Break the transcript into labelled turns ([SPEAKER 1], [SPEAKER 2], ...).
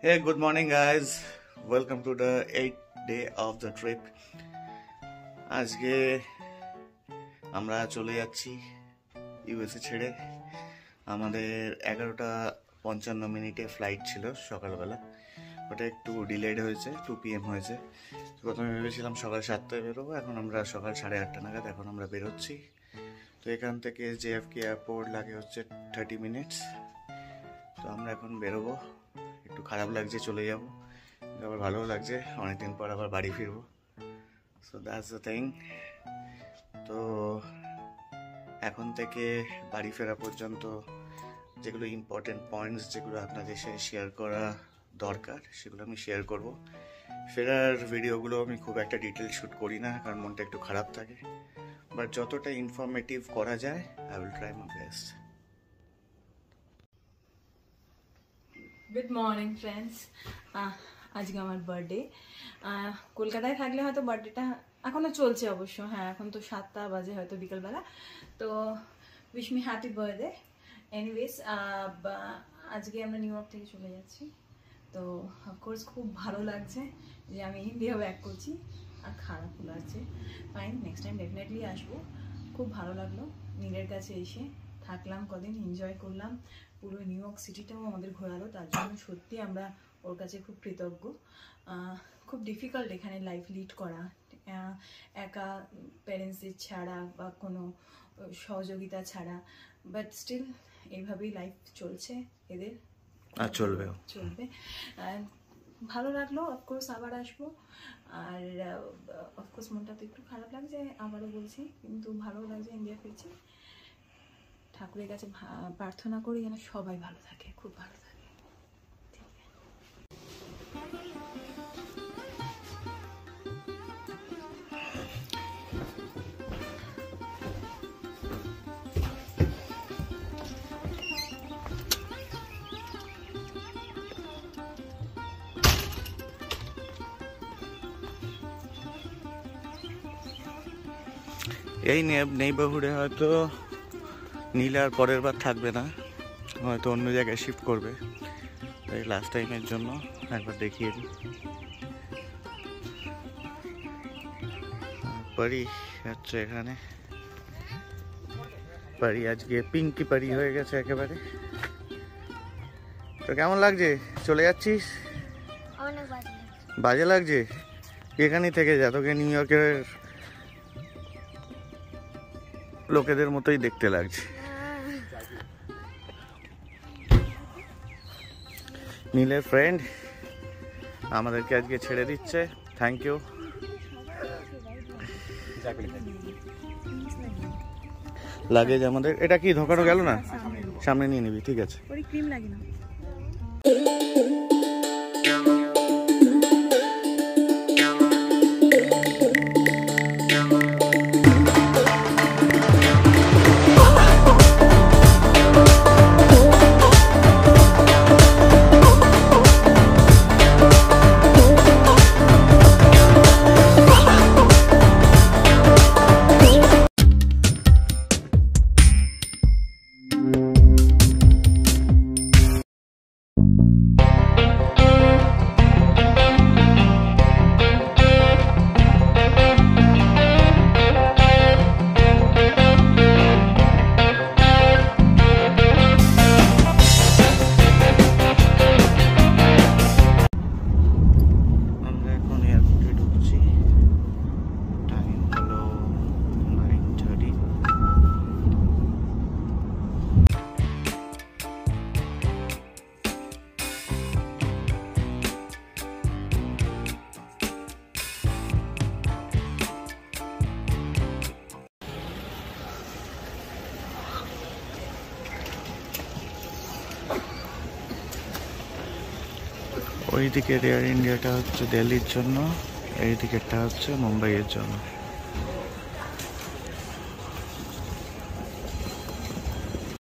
[SPEAKER 1] Hey, good morning guys. Welcome to the 8th day of the trip. আজকে আমরা চলে যাচ্ছি ইউএসএ ছেড়ে। আমাদের 11:55 ফ্লাইট ছিল সকালবেলা, ওটা একটু ডিলেড হয়েছে, 2 PM হয়েছে। প্রথমে ভেবেছিলাম সকাল 7টায় বেরোবো, এখন আমরা সকাল 8:30 নাগাদ এখন আমরা বেরোচ্ছি। তো এখান থেকে জেএফকে এয়ারপোর্ট লাগে হচ্ছে 30 মিনিটস। তো আমরা এখন বেরোবো। একটু খারাপ লাগছে চলে যাব, আবার ভালোও লাগছে, অনেকদিন পর আবার বাড়ি ফিরবো। So that's the thing. তো এখন থেকে বাড়ি ফেরা পর্যন্ত যেগুলো ইম্পর্টেন্ট পয়েন্টস, যেগুলো আপনাদের সাথে শেয়ার করা দরকার, সেগুলো আমি শেয়ার করব। ফেরার ভিডিওগুলো আমি খুব একটা ডিটেল শ্যুট করি না, কারণ মনটা একটু খারাপ থাকে, বাট যতটা ইনফরমেটিভ করা যায় I will try my best.
[SPEAKER 2] Good morning friends, আজকে আমার বার্থডে। কলকাতায় থাকলে হয়তো বার্থডেটা এখনও চলছে অবশ্য, হ্যাঁ এখন তো 7টা বাজে হয়তো বিকালবেলা। তো wish me happy birthday. Anyways আজকে আমরা নিউ ইয়র্ক থেকে চলে যাচ্ছি। তো অফকোর্স খুব ভালো লাগছে যে আমি ইন্ডিয়া ব্যাক করছি, আর খারাপও লাগছে। ফাইন, নেক্সট টাইম ডেফিনেটলি আসবো। খুব ভালো লাগলো নীলের কাছে এসে, থাকলাম কদিন, এনজয় করলাম। পুরো নিউ ইয়র্ক সিটিটাও আমাদের ঘোরালো, তার জন্য সত্যি আমরা ওর কাছে খুব কৃতজ্ঞ। খুব ডিফিকাল্ট এখানে লাইফ লিড করা, একা প্যারেন্টসদের ছাড়া বা কোনো সহযোগিতা ছাড়া, বাট স্টিল এইভাবেই লাইফ চলছে এদের,
[SPEAKER 1] আর চলবে।
[SPEAKER 2] ভালো লাগলো। অফকোর্স আবার আসবো, আর অফকোর্স মনটা তো একটু খারাপ লাগছে, আবারও বলছি, কিন্তু ভালো লাগছে ইন্ডিয়া ফিরছি। ঠাকুরের কাছে প্রার্থনা করি যেন সবাই ভালো থাকে, খুব ভালো থাকে।
[SPEAKER 1] এই নেইবারহুডে হয়তো নীল আর পরের বার থাকবে না, হয়তো অন্য জায়গায় শিফট করবে। তাই লাস্ট টাইমের জন্য একবার দেখিয়ে দিই। পারি হচ্ছে এখানে, পারি আজকে পিঙ্কি পারি হয়ে গেছে একেবারে। তো কেমন লাগছে? চলে যাচ্ছিস? বাজে লাগছে? এখানেই থেকে যা, তোকে নিউ ইয়র্কের লোকেদের মতোই দেখতে লাগছে। নীলের ফ্রেন্ড আমাদেরকে আজকে ছেড়ে দিচ্ছে, থ্যাংক ইউ। লাগেজ আমাদের, এটা কি ঢোকানো গেল না? সামনে নিয়ে নিবি, ঠিক আছে।
[SPEAKER 2] ক্রিম লাগে না।
[SPEAKER 1] ওই দিকের এয়ার ইন্ডিয়াটা হচ্ছে দিল্লির জন্য, এই দিকেরটা হচ্ছে মুম্বাইয়ের জন্য।